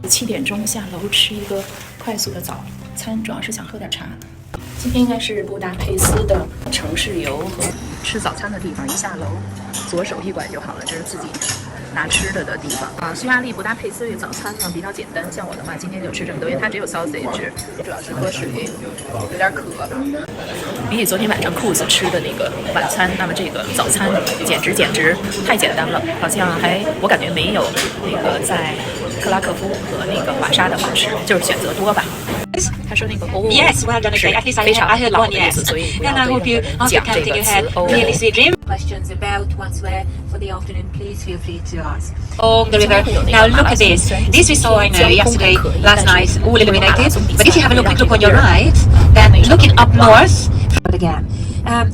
7点钟下楼吃一个快速的早餐，主要是想喝点茶。今天应该是布达佩斯的城市游和吃早餐的地方。一下楼，左手一拐就好了，这是自己拿吃的地方啊。匈牙利布达佩斯的早餐呢比较简单，像我的话，今天就吃这么多，因为它只有 sausage， 主要是喝水，有点渴。比起昨天晚上库斯吃的那个晚餐，那么这个早餐简直太简单了，好像我感觉没有那个在克拉克夫和那个华沙的好吃，就是选择多吧。他说那个欧 Yes, well done. Okay, at least I heard one yes. And I hope you, after counting, you had really sweet dreams. Questions about what's where for the afternoon, please feel free to ask. Oh, the river. Now look at this. This we saw, I know, yesterday, last night, all illuminated. But if you have a quick look on your right, then looking up north, again.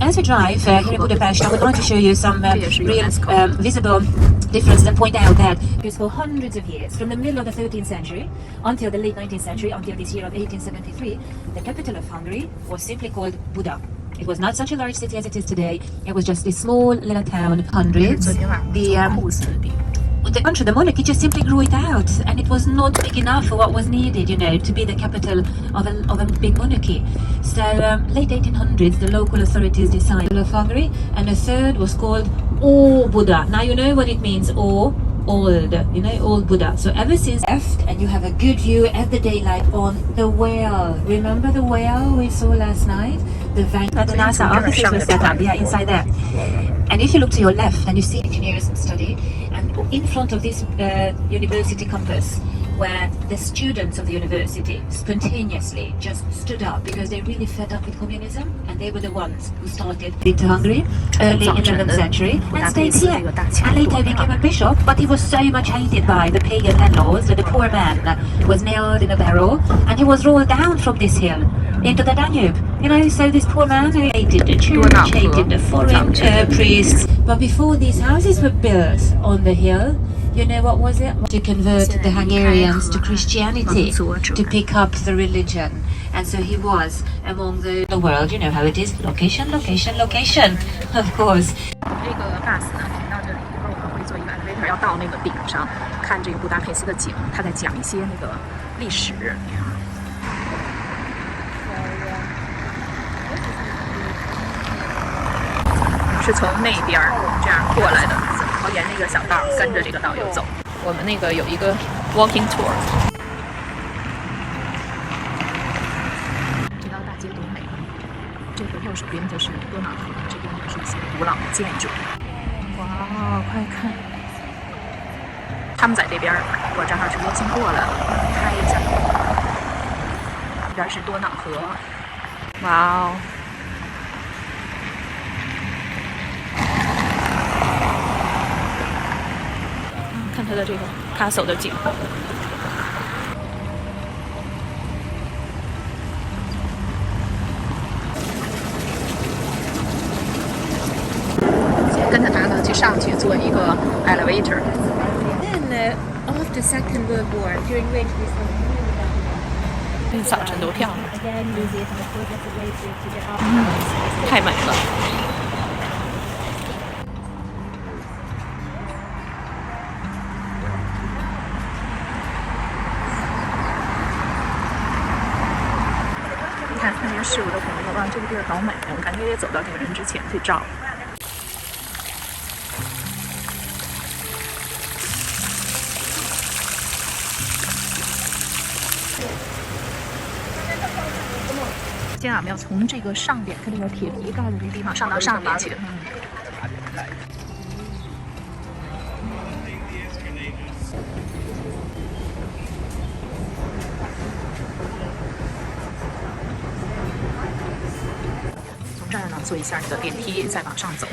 As we drive here in Budapest, I would like to show you some real visible differences and point out that for hundreds of years, from the middle of the 13th century until the late 19th century, until this year of 1873, the capital of Hungary was simply called Buda. It was not such a large city as it is today. It was just a small little town of hundreds. The country, the monarchy just simply grew it out, and it was not big enough for what was needed, you know, to be the capital of a big monarchy. So, late 1800s, the local authorities decided of Hungary, and the third was called Buda. Now you know what it means, old, you know, old Buda. So ever since left, and you have a good view at the daylight on the whale. Remember the whale we saw last night? The NASA offices were set up, yeah, inside there. And if you look to your left, and you see engineers study, and in front of this university campus, where the students of the university spontaneously just stood up because they really fed up with communism, and they were the ones who started it to Hungary early in the 11th century and stayed here. And later became a bishop, but he was so much hated by the pagan landlords that the poor man was nailed in a barrel, and he was rolled down from this hill into the Danube. You know, so this poor man who hated the church, hated the foreign priests. But before these houses were built on the hill, you know what was it? To convert the Hungarians to Christianity, to pick up the religion. And so he was among the world. You know how it is. Location, location, location. Of course. 这个 bus 呢停到这里以后呢，会坐一个 elevator 要到那个顶上看这个布达佩斯的景，他在讲一些那个历史。是从那边这样过来的，然后沿那个小道跟着这个导游走。我们那个有一个 walking tour。这条大街多美！这个右手边就是多瑙河，这边就是一些古老的建筑。哇，快看！他们在这边，我正好直接经过了，拍一下。这边是多瑙河。哇哦！看它的这个 castle 的景，跟着他呢去上去坐一个 elevator。Then after Second World War, during which this 这早晨多漂亮，太美了。看这边是我的朋友啊，这个地儿好美，我感觉也走到这个人之前去照。现在我们要从这个上边，看这个铁皮盖的这个地方上到上面去。这儿呢，坐一下这个电梯，再往上走。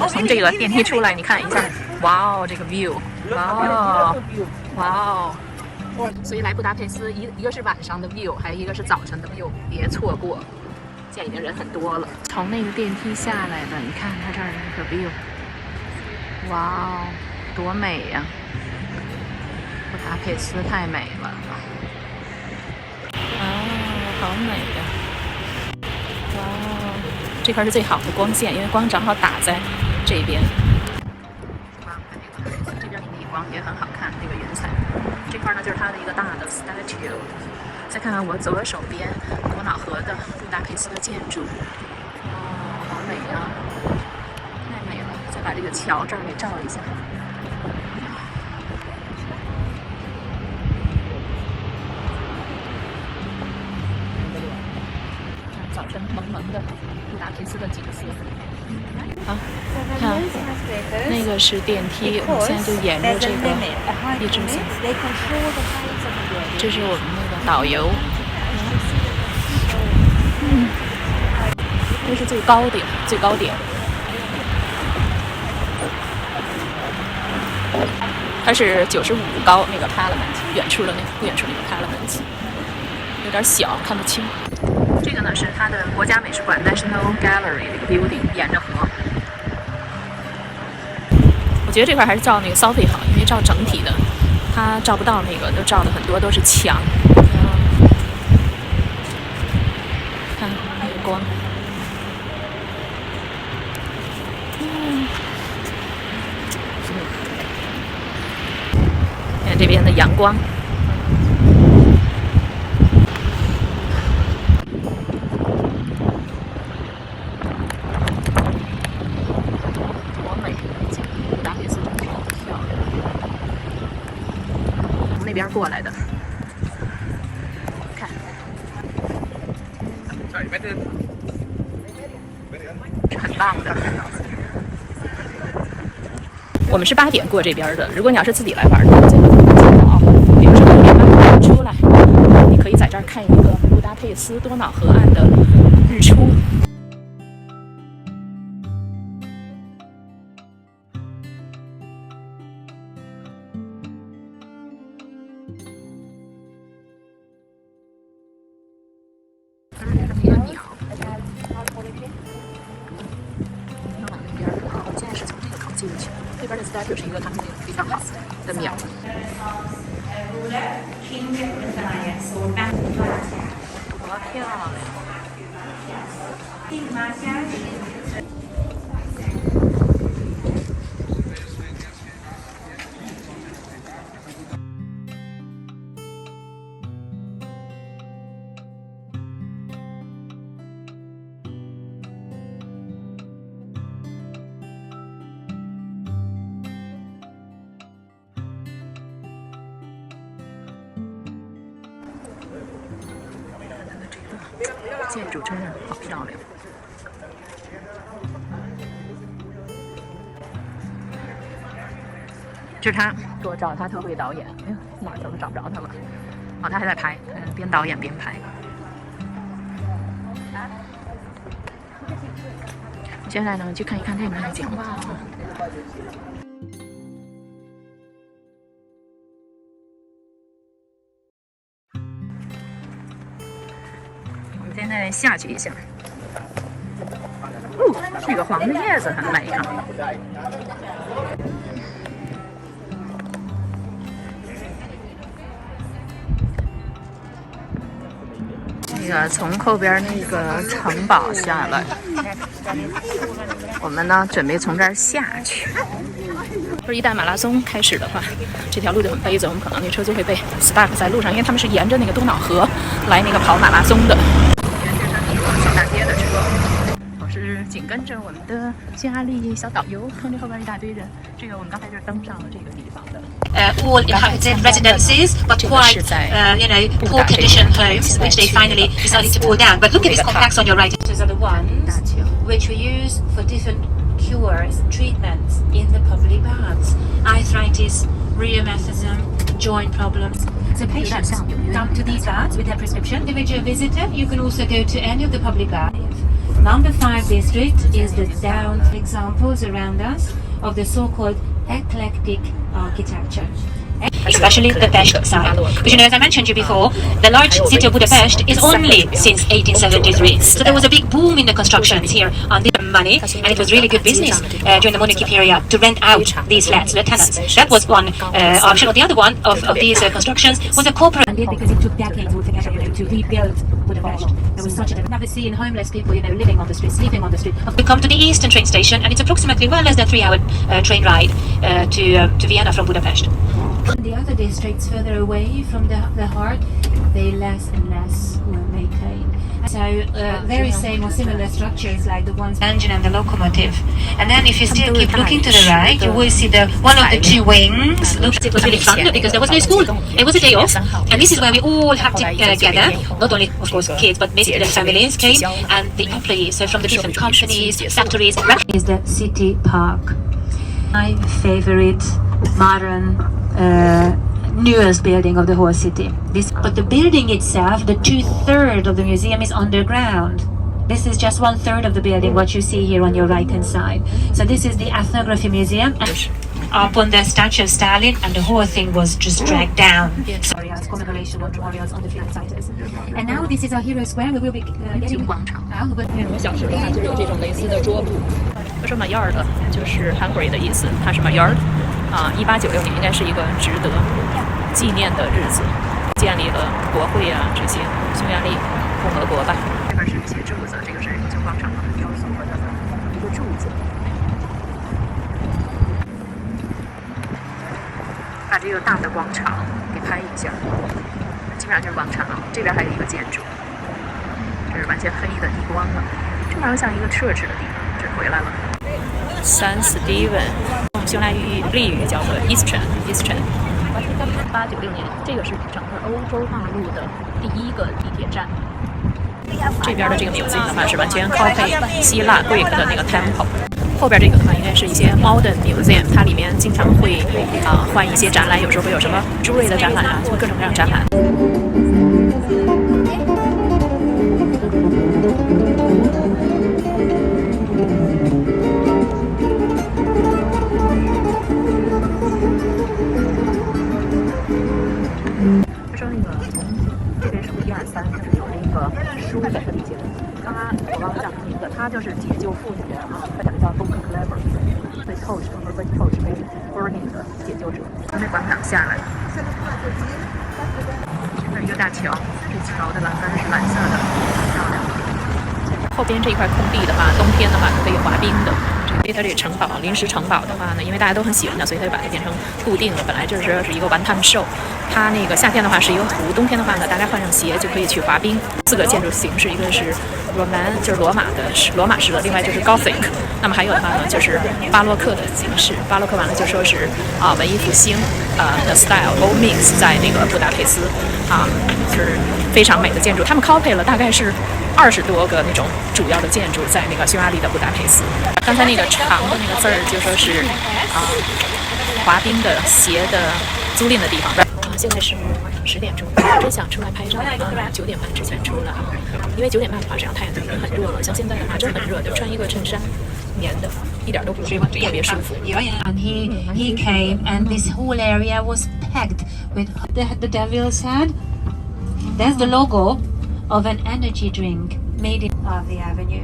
从这个电梯出来，你看一下，哇哦，这个 view， 哇哦，哇哦。所以来布达佩斯，一个是晚上的 view， 还有一个是早晨的 view， 别错过。现在已经人很多了。从那个电梯下来了，你看它这儿的那个 view， 哇哦，多美呀！布达佩斯太美了，啊，好美呀！哇哦，这块是最好的光线，因为光正好打在这边。哇，这边的逆光也很好看，这个云彩。这块呢就是它的一个大的 statue。再看看我左手边多瑙河的布达佩斯的建筑，好美啊，太美了！再把这个桥这儿给照一下。早晨蒙蒙的布达佩斯的景色。好，看，那个是电梯，我们现在就沿着这个一直走。这是我们那个导游。这是最高点，最高点。它是95高那个 Parliament， 远处的那不远处那个 Parliament， 有点小，看不清。这个呢是它的国家美术馆 National Gallery 这个 building， 沿着河。我觉得这块还是照那个 Sophie 好，因为照整体的，它照不到那个，都照的很多都是墙。看那个光。看这边的阳光。那边过来的，看，是很棒的。我们是8点过这边的，如果你要是自己来玩的话，最好早比如说6点半出来，你可以在这儿看一个布达佩斯多瑙河岸的日出。这边的 statue 是一个他们那个非常好的鸟。多漂亮！建筑真是好漂亮。这是他给我照，他特会导演。哎呀，哪儿怎么找不着他了？哦，他还在拍，边导演边拍。接下来呢，去看一看这边的景。哇！现在下去一下，这个黄的叶子很美啊。那个从后边那个城堡下来，我们呢准备从这儿下去。就是一旦马拉松开始的话，这条路就很悲惨，我们可能那车就会被 stuck 在路上，因为他们是沿着那个多瑙河来那个跑马拉松的。小大街的车，我是紧跟着我们的佳丽小导游，看这后边一大堆人。这个我们刚才就是登上了这个地方的。All inhabited residences, but quite, poor condition homes, which they finally decided to pull down. But look at this complex on your right. These are the ones which we use for different cures, treatments in the public baths. Arthritis, rheumatism, joint problems. So patients come to these baths with their prescription. Individual visitor, you can also go to any of the public baths. Number 5 district is the down examples around us of the so-called eclectic architecture. Especially the Pest side. Because as I mentioned to you before, the large city of Budapest is only since 1873. So there was a big boom in the constructions here on the money, and it was really good business during the monarchy period to rent out these flats to the tenants. That was one option. Or the other one of these constructions was a corporate. Because it took decades altogether to rebuild Budapest. There was such a never seen homeless people, living on the street, sleeping on the street. We come to the Eastern train station, and it's approximately less than 3-hour train ride to Vienna from Budapest. The other districts further away from the heart, they less and less were maintained. So very same or similar structures like the ones engine and the locomotive. And then if you still keep looking to the right, you will see one of the two wings. It was really fun because there was no school. It was a day off, and this is where we all had to gather. Not only, of course, kids, but basically the families came and the employees. So from the different companies, factories. Is the city park. My favorite modern newest building of the whole city. But the building itself, the 2/3 of the museum is underground. This is just 1/3 of the building, what you see here on your right hand side. So this is the ethnography museum. Up on the statue of Stalin, and the whole thing was just dragged down. Sorry, as commemoration of memorials on the freedom fighters. And now this is our hero square. We will be getting 我小时候它就有这种蕾丝的桌布。他说 Maillard 就是 Hungary 的意思，它是 Maillard 1896年应该是一个值得纪念的日子，建立了国会啊这些匈牙利共和国吧。这边是一些柱子，这个是旧广场上雕塑的一个柱子。把这个大的广场给拍一下，基本上就是广场。这边还有一个建筑，这是完全黑的地光了。这边像一个 church 的地方，这回来了。San Steven， 用匈牙利语叫做 Eastern。1896年，这个是整个欧洲大陆的第一个地铁站。这边的这个 museum 的话是完全 copy 希腊 Greek 的那个 temple。后边这个的话应该是一些 modern museum， 它里面经常会换一些展览，有时候会有什么 jewelry 的展览啊，就各种各样展览。他说那个从这边是1、2、3，就是有那个书在这里写的。我刚刚讲的名字，他就是解救妇女啊，他讲的叫 book clever， 被 poach 和被 poach 被 burning 的解救者。从那广场下来，这是一个大桥，这桥的栏杆是蓝色的，漂亮。后边这一块空地的话，冬天的话是可以滑冰的。它这个城堡临时城堡的话呢，因为大家都很喜欢它，所以它就把它变成固定的。本来就是一个 one time show， 它那个夏天的话是一个湖，冬天的话呢，大家换上鞋就可以去滑冰。4个建筑形式，一个是就是罗马式的，另外就是 Gothic， 那么还有的话呢就是巴洛克的形式。巴洛克完了就说是文艺复兴的 style all mix 在那个布达佩斯就是非常美的建筑。他们 copy 了大概是20多个那种主要的建筑在那个匈牙利的布达佩斯。刚才那个长的那个字儿就说是滑冰的鞋的租赁的地方。现在是10点钟，真想出来拍照9点半之前出来，因为9点半的话这样太阳就已经很热了，像现在的话真很热，就穿一个衬衫，棉的，一点都不热，特别舒服。And he came, and this whole area was packed with the devil's head. There's the logo of an energy drink made in the avenue.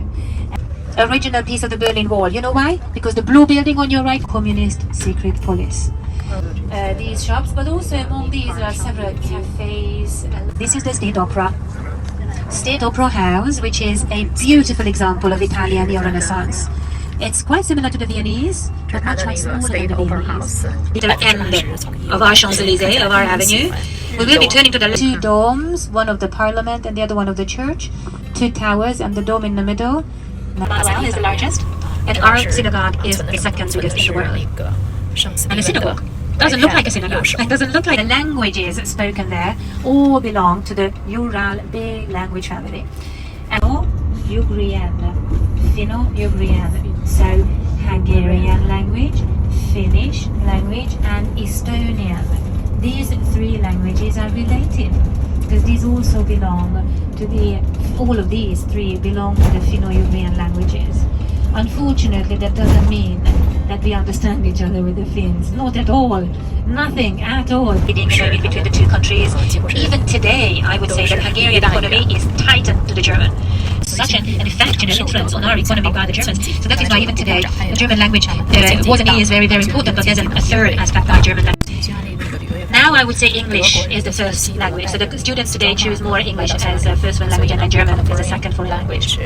Original piece of the Berlin Wall. You know why? Because the blue building on your right, communist secret police. These shops, but also among these there are several cafes. This is the State Opera. State Opera House, which is a beautiful example of Italian Neo-Renaissance. It's quite similar to the Viennese, but much smaller than the Viennese. Little end of our Champs-Élysées, of our avenue. We will be turning to the 2 domes, one of the parliament and the other one of the church, 2 towers and the dome in the middle. Well is the largest, and our synagogue is the second biggest in the world. And a synagogue doesn't look like a synagogue. It doesn't look like the languages spoken there all belong to the Ural big language family. And Ugrian, Finno-Ugrian, so Hungarian language, Finnish language, and Estonian. These 3 languages are related because these also belong to all of these 3 belong to the Finno-Ugrian languages. Unfortunately, that doesn't mean that we understand each other with the Finns. Not at all. Nothing at all. Between the 2 countries. Even today, I would say that Hungarian economy is tightened to the German. Such an affectionate influence on our economy by the Germans. So that is why even today, the German language was and is very, very important, but there's a third aspect of German language. Now I would say English is the first language. So the students today choose more English as a first language and German as a second language.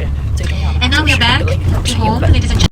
And now we are back to home, ladies and gentlemen.